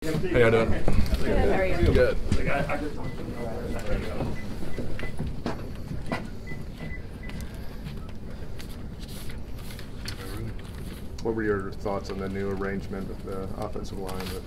How you doing? Good, how are you? Good. What were your thoughts on the new arrangement with the offensive line with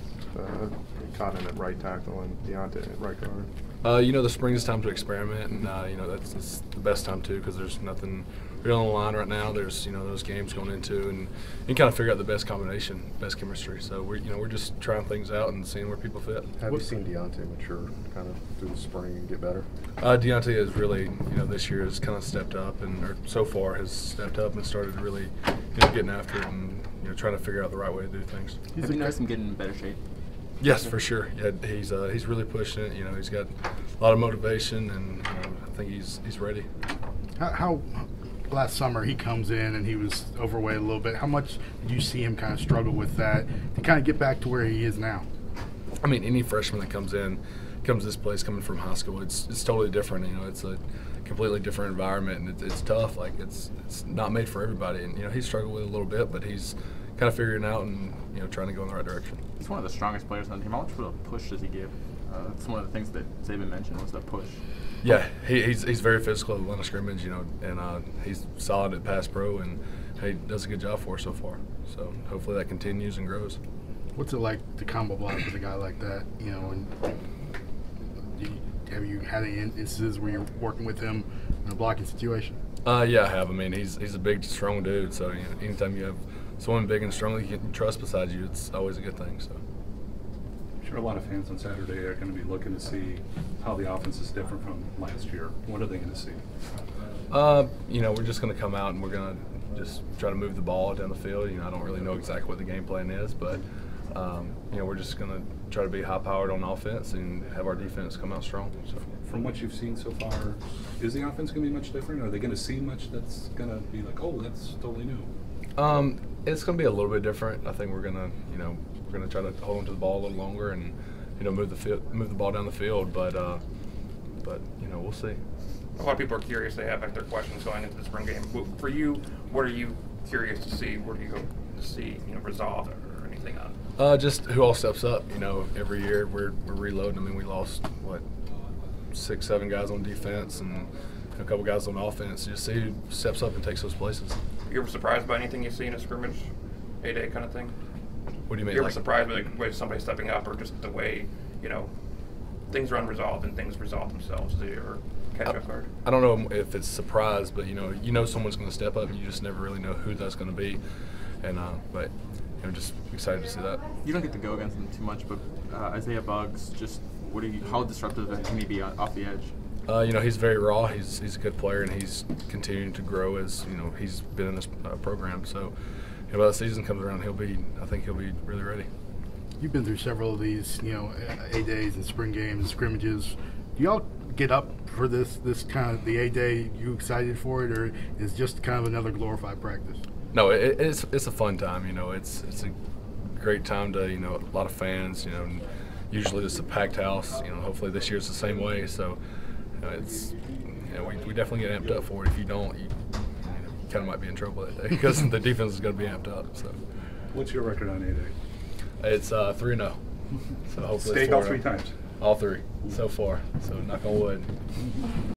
Cotton at right tackle and Deontay at right guard? The spring is time to experiment, and it's the best time too because there's nothing real on the line right now. There's those games going into, and you kind of figure out the best combination, best chemistry. So we're just trying things out and seeing where people fit. Have you seen Deontay mature kind of through the spring and get better? Deontay has really, this year has kind of stepped up, or so far has stepped up and started really, getting after it and trying to figure out the right way to do things. Have you noticed him getting in better shape? Yes, for sure. Yeah, he's really pushing it. He's got a lot of motivation, and I think he's ready. How last summer he comes in and he was overweight a little bit. How much did you see him kind of struggle with that to kind of get back to where he is now? I mean, any freshman that comes to this place coming from high school, it's totally different. It's a completely different environment, and it's tough. Like it's not made for everybody, and he struggled with it a little bit, but he's kind of figuring it out and trying to go in the right direction. He's one of the strongest players on the team. How much of a push does he give? That's one of the things that Saban mentioned was the push. Yeah, he's very physical at the line of scrimmage, and he's solid at pass pro, and he does a good job for us so far. So hopefully that continues and grows. What's it like to combo block with a guy like that? Have you had any instances where you're working with him in a blocking situation? Yeah, I have. I mean, he's a big, strong dude. So anytime you have someone big and strong that you can trust beside you, it's always a good thing. So. I'm sure a lot of fans on Saturday are going to be looking to see how the offense is different from last year. What are they going to see? We're just going to come out and we're going to just try to move the ball down the field. I don't really know exactly what the game plan is, but we're just going to try to be high-powered on offense and have our defense come out strong. So. From what you've seen so far, is the offense going to be much different? Are they going to see much that's going to be like, oh, that's totally new? It's going to be a little bit different. I think we're going to try to hold onto the ball a little longer and move the ball down the field. But we'll see. A lot of people are curious. They have their questions going into the spring game. For you, what are you curious to see? What do you hope to see resolved or anything on? Just who all steps up. Every year we're reloading. I mean, we lost 6-7 guys on defense and a couple guys on offense. Just see who steps up and takes those places. You ever surprised by anything you see in a scrimmage, A-Day kind of thing? What do you mean? You ever surprised by somebody stepping up, or just the way things are unresolved and things resolve themselves? Do you ever catch off guard? I don't know if it's surprise, but someone's going to step up, and you just never really know who that's going to be. And but I'm just excited to see that. You don't get to go against them too much, but Isaiah Buggs, just how disruptive can he be off the edge? He's very raw. He's a good player, and he's continuing to grow as he's been in this program. So, by the season comes around, I think he'll be really ready. You've been through several of these, A-Days and spring games and scrimmages. Do y'all get up for this kind of the A-Day? You excited for it, or is it just kind of another glorified practice? No, it's a fun time. It's a great time to a lot of fans. And usually it's a packed house. Hopefully this year's the same way. So. We definitely get amped up for it. If you don't, you kind of might be in trouble that day because the defense is going to be amped up. So, what's your record on A-Day? It's 3-0. So hopefully Stayed all 3 times. All 3 so far. So knock on wood.